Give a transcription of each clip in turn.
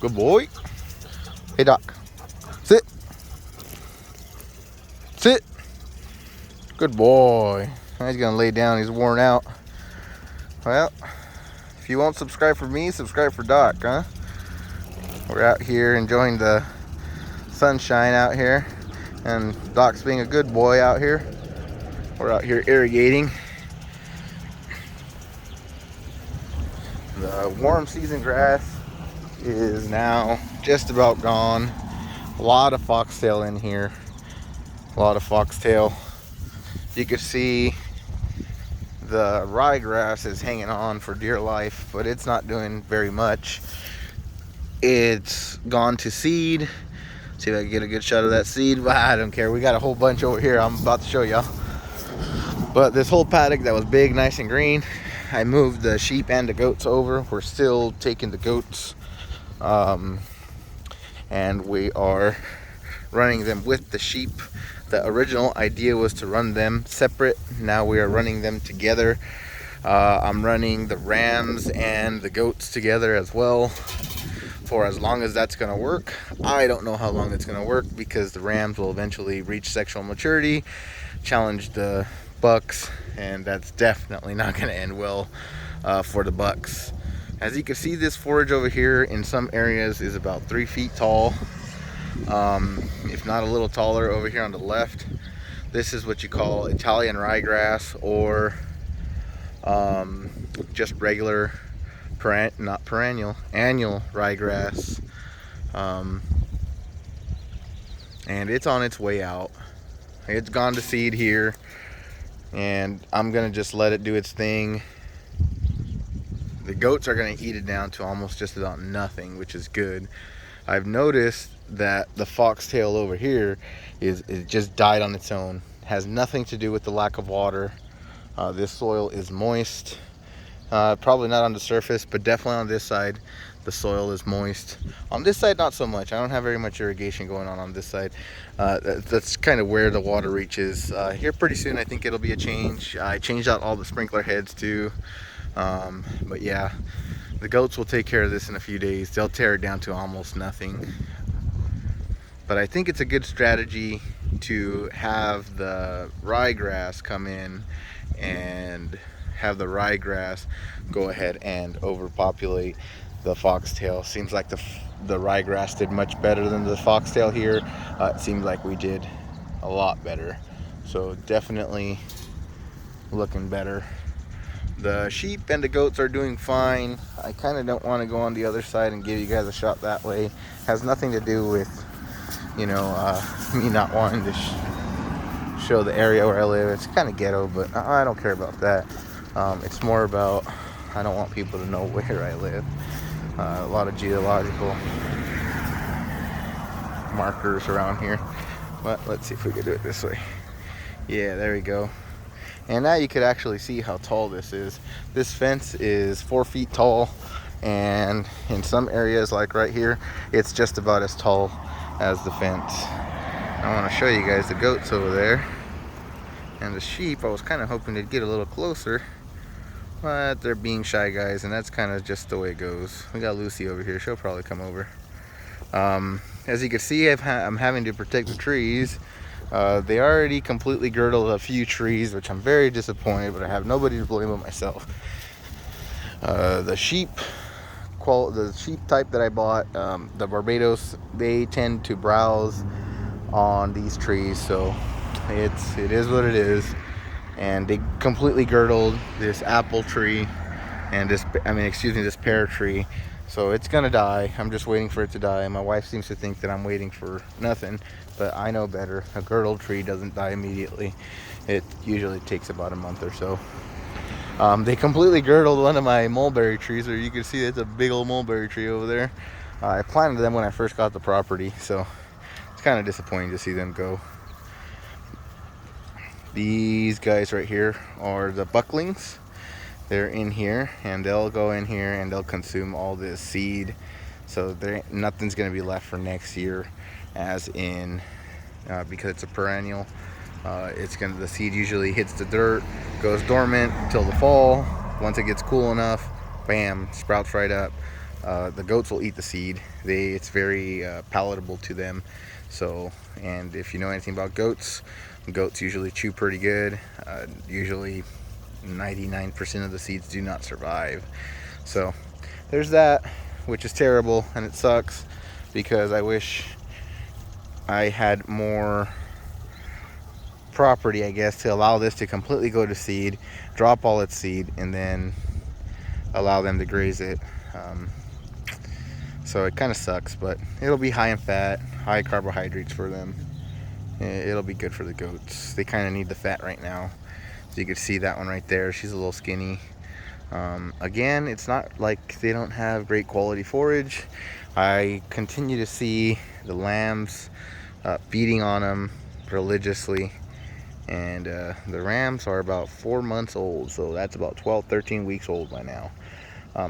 Good boy. Hey, Doc. Sit. Sit. Good boy. He's gonna lay down. He's worn out. Well, if you won't subscribe for me, subscribe for Doc, huh? We're out here enjoying the sunshine out here, and Doc's being a good boy out here. We're out here irrigating. The warm season grass is now just about gone. A lot of foxtail in here. A lot of foxtail. You can see the ryegrass is hanging on for dear life, but it's not doing very much. It's gone to seed. See if I can get a good shot of that seed. I don't care. We got a whole bunch over here I'm about to show y'all. But this whole paddock that was big, nice and green, I moved the sheep and the goats over. We're still taking the goats, and we are running them with the sheep. The original idea was to run them separate. Now we are running them together. I'm running the rams and the goats together as well, for as long as that's going to work. I don't know how long it's going to work, because the rams will eventually reach sexual maturity, challenge the bucks, and that's definitely not going to end well for the bucks. As you can see, this forage over here in some areas is about 3 feet tall, if not a little taller. Over here on the left, this is what you call Italian ryegrass, or just regular not perennial, annual ryegrass, and it's on its way out. It's gone to seed here, and I'm gonna just let it do its thing. The goats are gonna eat it down to almost just about nothing, which is good. I've noticed that the foxtail over here it just died on its own. It has nothing to do with the lack of water. This soil is moist. Probably not on the surface, but definitely on this side the soil is moist. On this side, not so much. I don't have very much irrigation going on this side. That's kind of where the water reaches. Here pretty soon I think it'll be a change. I changed out all the sprinkler heads too. But yeah, the goats will take care of this in a few days. They'll tear it down to almost nothing. But I think it's a good strategy to have the ryegrass come in and have the ryegrass go ahead and overpopulate the foxtail. Seems like the ryegrass did much better than the foxtail here. It seems like we did a lot better. So definitely looking better. The sheep and the goats are doing fine. I kind of don't want to go on the other side and give you guys a shot that way. Has nothing to do with, you know, me not wanting to show the area where I live. It's kind of ghetto, but I don't care about that. It's more about, I don't want people to know where I live. A lot of geological markers around here. But let's see if we can do it this way. Yeah, there we go. And now you could actually see how tall this is. This fence is 4 feet tall, and in some areas like right here, it's just about as tall as the fence. I want to show you guys the goats over there, and the sheep. I was kind of hoping to get a little closer, but they're being shy guys, and that's kind of just the way it goes. We got Lucy over here. She'll probably come over. As you can see, I'm having to protect the trees. They already completely girdled a few trees, which I'm very disappointed, but I have nobody to blame but myself. The sheep type that I bought, the Barbados, they tend to browse on these trees, so it is what it is. And they completely girdled this apple tree and this pear tree. So it's gonna die. I'm just waiting for it to die. My wife seems to think that I'm waiting for nothing, but I know better. A girdled tree doesn't die immediately. It usually takes about a month or so. They completely girdled one of my mulberry trees, or you can see it's a big old mulberry tree over there. I planted them when I first got the property, so it's kind of disappointing to see them go. These guys right here are the bucklings. They're in here, and they'll go in here and they'll consume all this seed. So nothing's going to be left for next year, as in because it's a perennial. The seed usually hits the dirt, goes dormant till the fall. Once it gets cool enough, bam, sprouts right up. The goats will eat the seed. It's very palatable to them. So, and if you know anything about goats, goats usually chew pretty good. Usually 99% of the seeds do not survive. So there's that, which is terrible, and it sucks because I wish I had more property, I guess, to allow this to completely go to seed, drop all its seed, and then allow them to graze it. So it kind of sucks, but it'll be high in fat, high carbohydrates for them. It'll be good for the goats. They kind of need the fat right now. So you can see that one right there. She's a little skinny. Again, it's not like they don't have great quality forage. I continue to see the lambs feeding on them religiously. And the rams are about 4 months old. So that's about 12, 13 weeks old by now.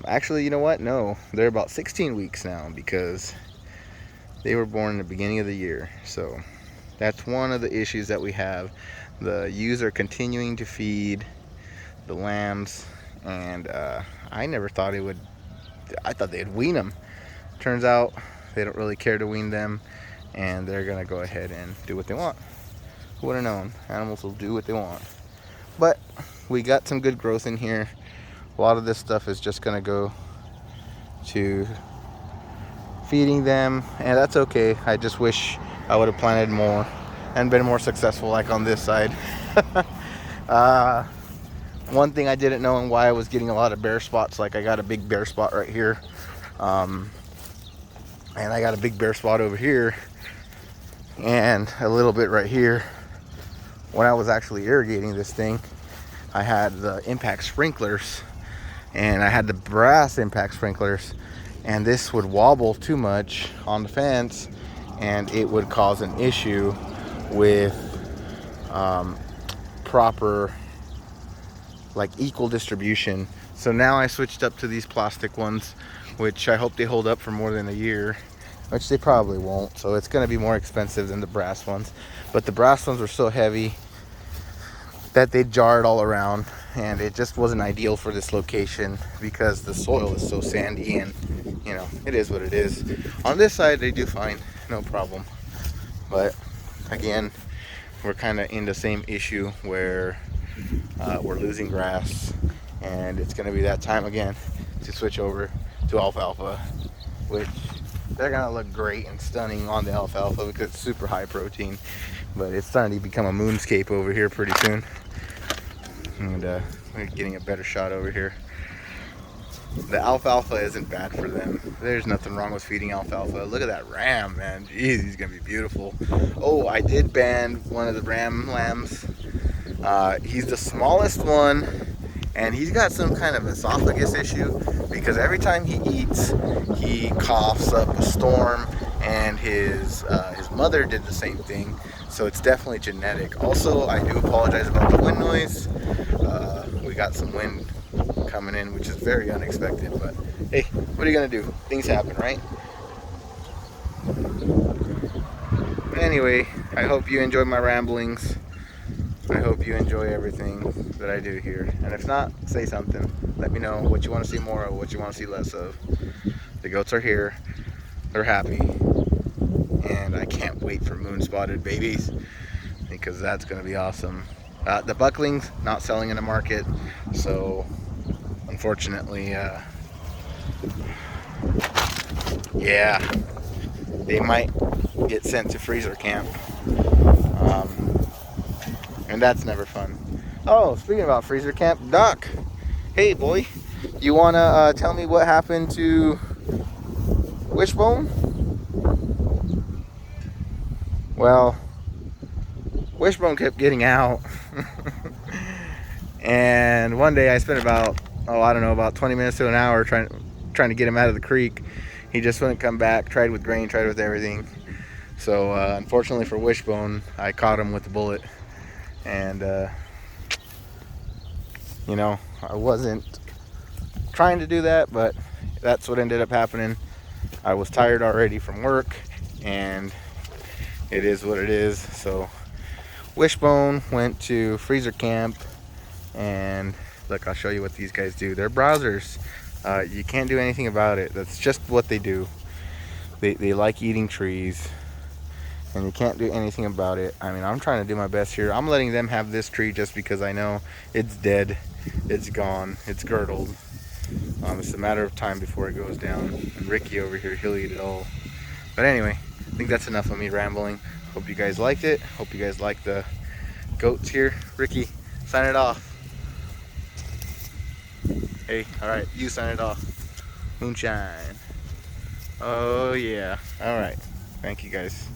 Actually, you know what? No, they're about 16 weeks now because they were born in the beginning of the year. So that's one of the issues that we have. The ewes are continuing to feed the lambs, and I never thought it would. I thought they'd wean them. Turns out they don't really care to wean them, and they're gonna go ahead and do what they want. Who would have known? Animals will do what they want. But we got some good growth in here. A lot of this stuff is just gonna go to feeding them, and that's okay. I just wish I would have planted more and been more successful, like on this side. One thing I didn't know and why I was getting a lot of bare spots, like I got a big bare spot right here, and I got a big bare spot over here, and a little bit right here. When I was actually irrigating this thing, I had the impact sprinklers, and I had the brass impact sprinklers, and this would wobble too much on the fence, and it would cause an issue with proper, like, equal distribution. So now I switched up to these plastic ones, which I hope they hold up for more than a year, which they probably won't. So it's going to be more expensive than the brass ones, but the brass ones were so heavy that they jarred all around, and it just wasn't ideal for this location because the soil is so sandy, and you know, it is what it is. On this side they do fine, no problem, but again, we're kind of in the same issue where we're losing grass, and it's going to be that time again to switch over to alfalfa, which they're going to look great and stunning on the alfalfa because it's super high protein, but it's starting to become a moonscape over here pretty soon. And we're getting a better shot over here. The alfalfa isn't bad for them. There's nothing wrong with feeding alfalfa. Look at that ram, man. Jeez, he's gonna be beautiful. Oh, I did band one of the ram lambs. He's the smallest one, and he's got some kind of esophagus issue because every time he eats, he coughs up a storm, and his mother did the same thing. So it's definitely genetic. Also, I do apologize about the wind noise. We got some wind coming in, which is very unexpected, but hey, what are you gonna do? Things happen, right? Anyway, I hope you enjoy my ramblings. I hope you enjoy everything that I do here. And if not, say something. Let me know what you want to see more of, what you want to see less of. The goats are here. They're happy. And I can't wait for moon spotted babies, because that's going to be awesome. The bucklings not selling in the market, so unfortunately, yeah, they might get sent to freezer camp, and that's never fun. Oh, speaking about freezer camp, Doc, hey boy, you want to tell me what happened to Wishbone? Well, Wishbone kept getting out. And one day I spent about, I don't know, about 20 minutes to an hour trying to get him out of the creek. He just wouldn't come back. Tried with grain, tried with everything. So unfortunately for Wishbone, I caught him with the bullet. And you know, I wasn't trying to do that, but that's what ended up happening. I was tired already from work, and it is what it is. So Wishbone went to freezer camp, and look, I'll show you what these guys do. They're browsers. You can't do anything about it. That's just what they do. They like eating trees, and you can't do anything about it. I mean, I'm trying to do my best here. I'm letting them have this tree just because I know it's dead, it's gone, it's girdled. It's a matter of time before it goes down. And Ricky over here, he'll eat it all. But anyway, I think that's enough of me rambling. Hope you guys liked it. Hope you guys like the goats here. Ricky, sign it off. Hey, all right, you sign it off. Moonshine. Oh yeah. All right. Thank you guys.